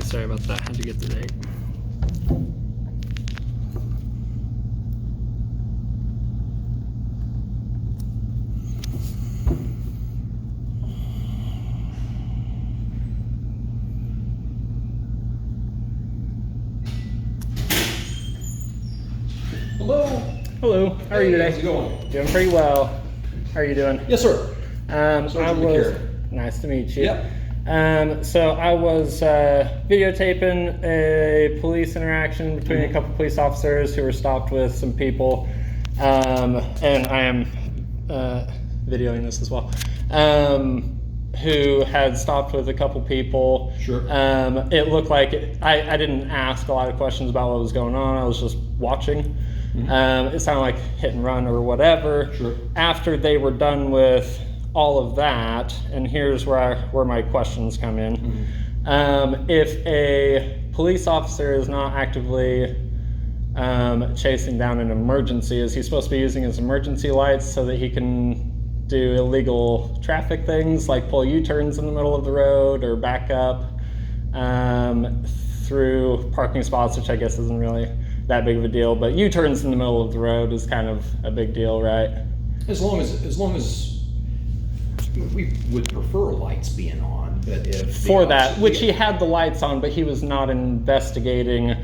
sorry about that. Had to get the date. Hello. Hello. How are you today? How's it going? Doing pretty well. How are you doing? Yes, sir. Nice to meet you. Yep. So I was videotaping a police interaction between a couple police officers who were stopped with some people, and I am videoing this as well, who had stopped with a couple people. Sure. It looked like I didn't ask a lot of questions about what was going on. I was just watching. It sounded like hit and run or whatever. Sure. After they were done with all of that, and here's where my questions come in. If a police officer is not actively chasing down an emergency, is he supposed to be using his emergency lights so that he can do illegal traffic things like pull U-turns in the middle of the road or back up through parking spots, which I guess isn't really that big of a deal, but U-turns in the middle of the road is kind of a big deal, right? As long as we would prefer lights being on, but if for that, which he had the lights on, but he was not investigating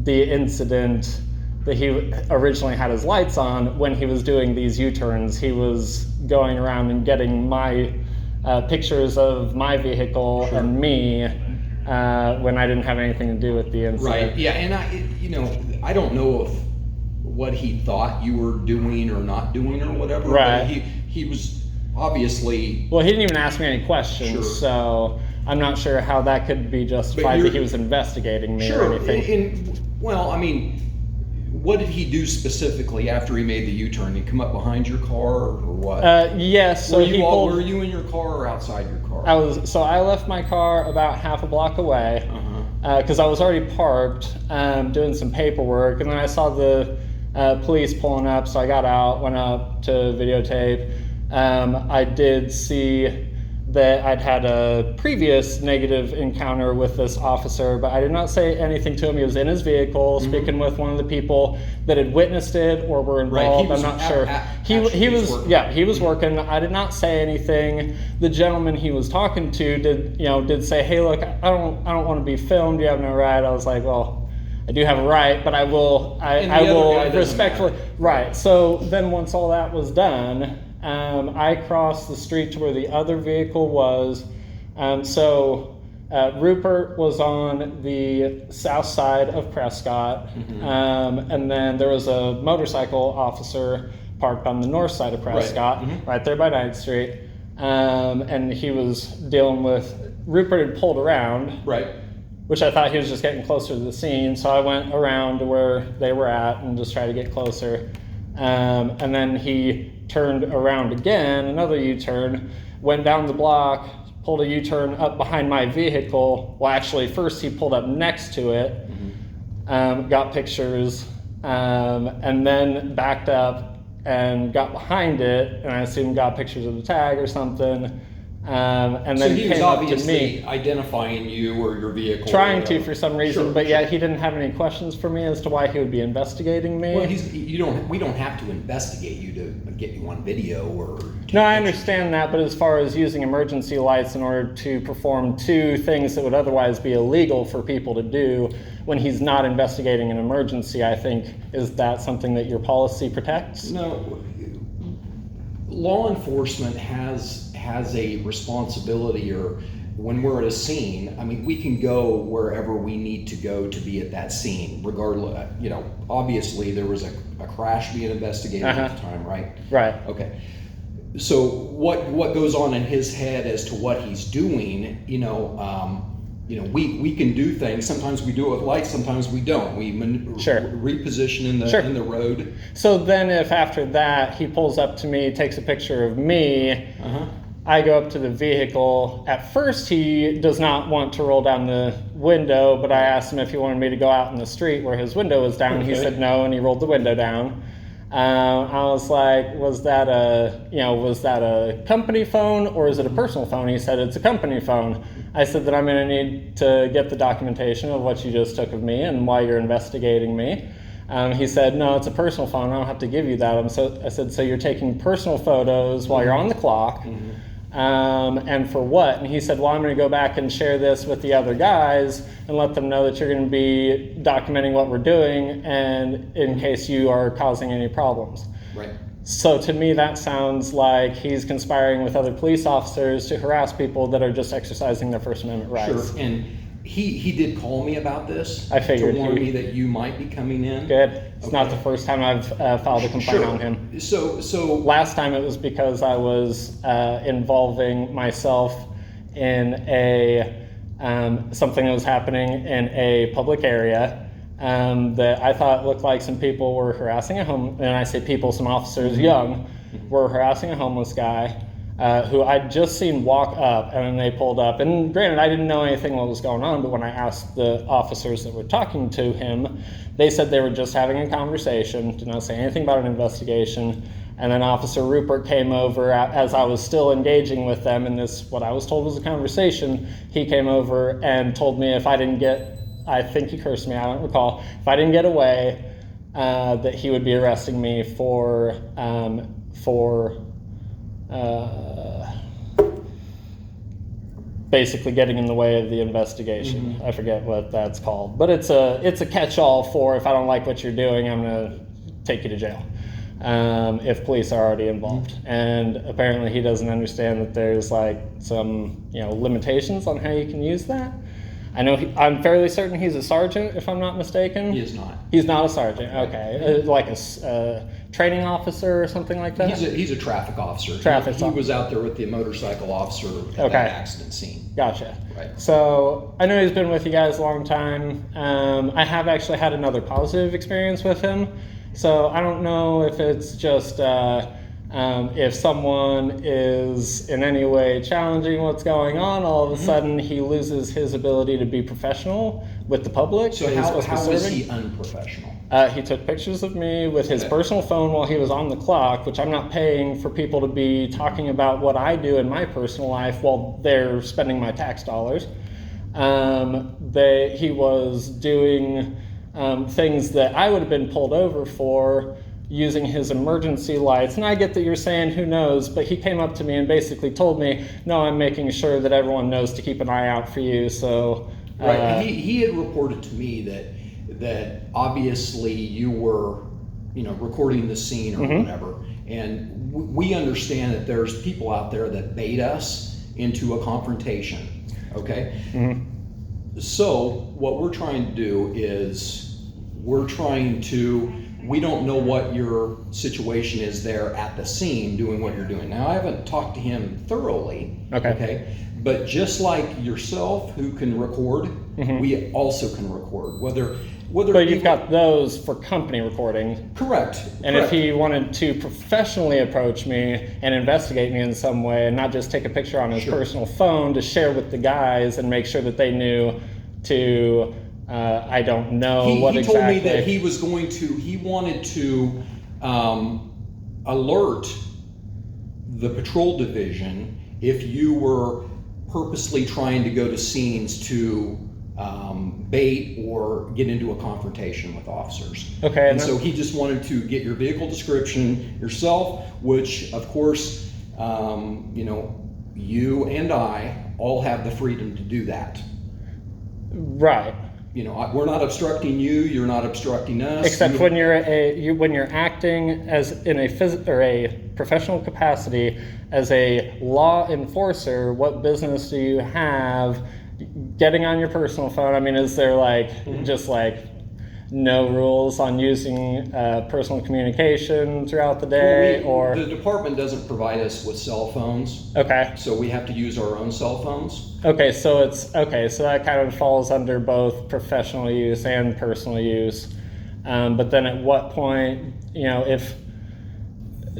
the incident that he originally had his lights on when he was doing these U-turns. He was going around and getting my pictures of my vehicle and me when I didn't have anything to do with the incident. Right. Yeah, and I don't know if what he thought you were doing or not doing or whatever. Right. But he was obviously. Well, he didn't even ask me any questions, so I'm not sure how that could be justified that he was investigating me or anything. What did he do specifically after he made the U-turn? Did he come up behind your car or what? Yes. So were you in your car or outside your car? I left my car about half a block away because I was already parked doing some paperwork, and then I saw the police pulling up, so I got out, went up to videotape. I did see that I'd had a previous negative encounter with this officer, but I did not say anything to him. He was in his vehicle speaking with one of the people that had witnessed it or were involved. Right. I'm not sure. He was working. I did not say anything. The gentleman he was talking to did say, "Hey, look, I don't want to be filmed. You have no right." I was like, "Well, I do have a right, but I will respectfully." Right. So then once all that was done, I crossed the street to where the other vehicle was. Rupert was on the south side of Prescott, and then there was a motorcycle officer parked on the north side of Prescott, right there by 9th Street, and he was dealing with, Rupert had pulled around, right, which I thought he was just getting closer to the scene, so I went around to where they were at and just tried to get closer, and then he turned around again, another U-turn, went down the block, pulled a U-turn up behind my vehicle. Well, actually, first he pulled up next to it, got pictures, and then backed up and got behind it, and I assume got pictures of the tag or something. And then he was came up to obviously me, identifying you or your vehicle. trying to for some reason, but yet he didn't have any questions for me as to why he would be investigating me. Well, we don't have to investigate you to get you on video or. No, I understand that, but as far as using emergency lights in order to perform two things that would otherwise be illegal for people to do when he's not investigating an emergency, I think, is that something that your policy protects? No, law enforcement has a responsibility, or when we're at a scene, I mean, we can go wherever we need to go to be at that scene, regardless, obviously there was a crash being investigated at the time, right? Right. Okay. So what goes on in his head as to what he's doing, we can do things. Sometimes we do it with lights, sometimes we don't. We reposition in the road. So then if after that he pulls up to me, takes a picture of me, I go up to the vehicle. At first he does not want to roll down the window, but I asked him if he wanted me to go out in the street where his window was down. He said no, and he rolled the window down. I was like, was that a company phone or is it a personal phone? He said it's a company phone. I said that I'm going to need to get the documentation of what you just took of me and why you're investigating me. He said, no, it's a personal phone. I don't have to give you that. I said, so you're taking personal photos while you're on the clock, and for what? And he said, well, I'm going to go back and share this with the other guys and let them know that you're going to be documenting what we're doing and in case you are causing any problems. Right. So to me, that sounds like he's conspiring with other police officers to harass people that are just exercising their First Amendment rights. Sure, and he did call me about this. I figured to warn me that you might be coming in. Good. It's not the first time I've filed a complaint on him. So last time it was because I was involving myself in a something that was happening in a public area. That I thought looked like some people were harassing and I say people, some officers, young, were harassing a homeless guy who I'd just seen walk up, and then they pulled up. And granted, I didn't know anything what was going on, but when I asked the officers that were talking to him, they said they were just having a conversation, did not say anything about an investigation. And then Officer Rupert came over as I was still engaging with them in this, what I was told was a conversation. He came over and told me if I didn't I think he cursed me, I don't recall. If I didn't get away, that he would be arresting me for basically getting in the way of the investigation. I forget what that's called, but it's a catch-all for if I don't like what you're doing, I'm gonna take you to jail. If police are already involved. And apparently he doesn't understand that there's like some limitations on how you can use that. I know I'm fairly certain he's a sergeant, if I'm not mistaken. He is not. He's not a sergeant. Okay, like a training officer or something like that. He's a traffic officer. He was out there with the motorcycle officer at that accident scene. Gotcha. Right. So I know he's been with you guys a long time. I have actually had another positive experience with him. So I don't know if it's just if someone is in any way challenging what's going on, all of a sudden he loses his ability to be professional with the public. So how is he unprofessional? He took pictures of me with his personal phone while he was on the clock, which I'm not paying for people to be talking about what I do in my personal life while they're spending my tax dollars. He was doing things that I would have been pulled over for, using his emergency lights. And I get that you're saying who knows, but he came up to me and basically told me, no, I'm making sure that everyone knows to keep an eye out for you. So right. He had reported to me that obviously you were recording the scene or whatever, and we understand that there's people out there that bait us into a confrontation. Okay. So what we're trying to do is we don't know what your situation is there at the scene doing what you're doing. Now, I haven't talked to him thoroughly, okay? But just like yourself who can record, we also can record. But you've got those for company recording. Correct. And if he wanted to professionally approach me and investigate me in some way and not just take a picture on his personal phone to share with the guys and make sure that they knew to... I don't know what exactly. He told me that he wanted to alert the patrol division if you were purposely trying to go to scenes to bait or get into a confrontation with officers. Okay. And so he just wanted to get your vehicle description yourself, which of course, you and I all have the freedom to do that. Right. We're not obstructing you. You're not obstructing us. Except when you're acting as in a professional capacity as a law enforcer, what business do you have getting on your personal phone? I mean, is there just no rules on using personal communication throughout the day? Or the department doesn't provide us with cell phones. Okay. So we have to use our own cell phones. Okay, so so that kind of falls under both professional use and personal use. But then at what point,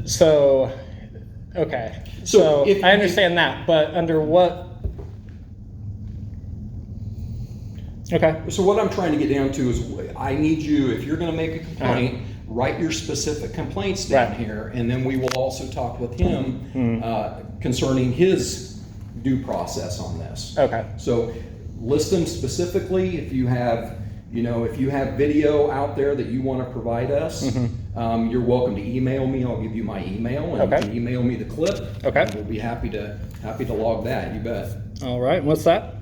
So I understand that, but under what? Okay. So what I'm trying to get down to is I need you, if you're going to make a complaint, write your specific complaints down here, and then we will also talk with him concerning his due process on this. Okay. So list them specifically. If you have, if you have video out there that you want to provide us, you're welcome to email me. I'll give you my email, and you can email me the clip. Okay. And we'll be happy to log that. You bet. All right. What's that?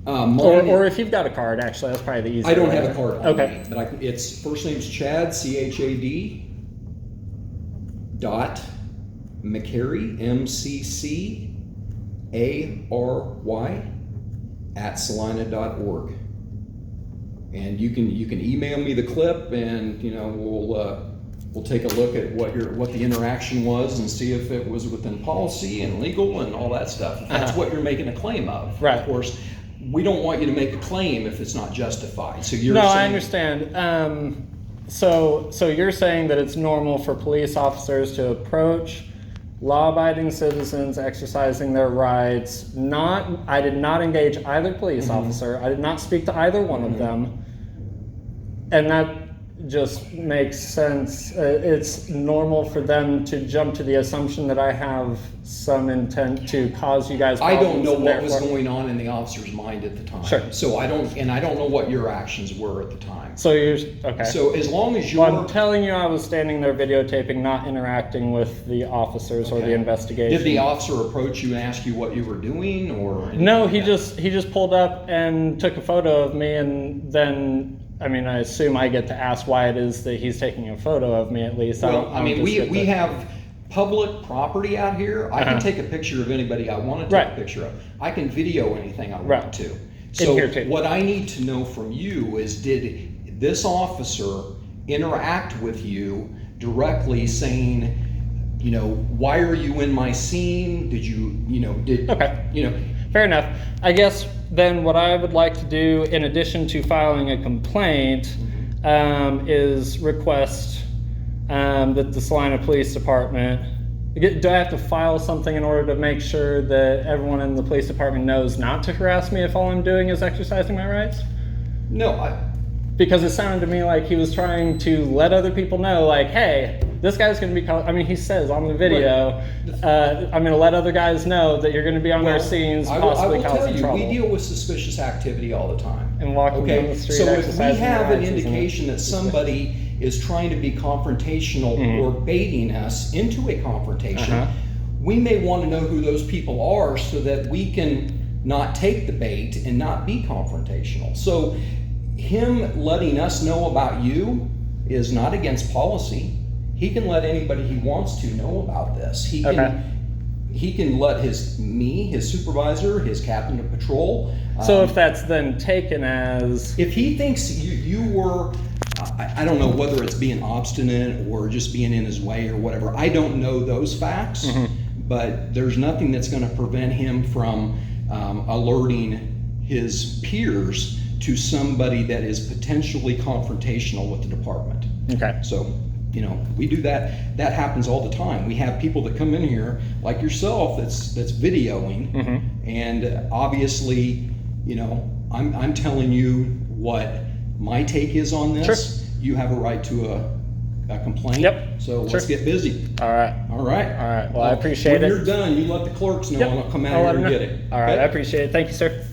Or if you've got a card, actually, that's probably the easiest. I don't have a card on me, but it's first name's Chad, CHAD, McCary, MCCARY, @salina.org. And you can email me the clip, and we'll take a look at what the interaction was and see if it was within policy and legal and all that stuff. If that's what you're making a claim of, right? Of course, we don't want you to make a claim if it's not justified. So you're saying, I understand. So you're saying that it's normal for police officers to approach law-abiding citizens exercising their rights. I did not engage either police officer. I did not speak to either one of them. And that just makes sense. It's normal for them to jump to the assumption that I have some intent to cause you guys problems. I don't know what was going on in the officer's mind at the time. Sure. So I don't know what your actions were at the time. So you're okay. So as long as you're, I'm telling you, I was standing there videotaping, not interacting with the officers or the investigation. Did the officer approach you and ask you what you were doing, or? No, he just pulled up and took a photo of me, and then. I mean, I assume I get to ask why it is that he's taking a photo of me, at least. Well, we have public property out here. I can take a picture of anybody I want to take a picture of. I can video anything I want to. So what I need to know from you is, did this officer interact with you directly, saying, why are you in my scene? Did you, Fair enough. I guess then what I would like to do, in addition to filing a complaint, is request that the Salina Police Department, do I have to file something in order to make sure that everyone in the police department knows not to harass me if all I'm doing is exercising my rights? No, because it sounded to me like he was trying to let other people know, like, hey, this guy's going to be, he says on the video, I'm going to let other guys know that you're going to be on their scenes, possibly causing trouble. We deal with suspicious activity all the time. And walking down the street, so if we have an indication that somebody is trying to be confrontational or baiting us into a confrontation, we may want to know who those people are so that we can not take the bait and not be confrontational. So him letting us know about you is not against policy. He can let anybody he wants to know about this. He can let his supervisor, his captain of patrol. So if that's then taken as, if he thinks you were, I don't know whether it's being obstinate or just being in his way or whatever. I don't know those facts, but there's nothing that's going to prevent him from alerting his peers to somebody that is potentially confrontational with the department. Okay. So, we do that. That happens all the time. We have people that come in here, like yourself, that's videoing, and obviously, I'm telling you what my take is on this. Sure. You have a right to a complaint. Yep. So let's get busy. All right. Well, I appreciate it. When you're done, you let the clerks know, and I'll come out here and get it. All right. I appreciate it. Thank you, sir.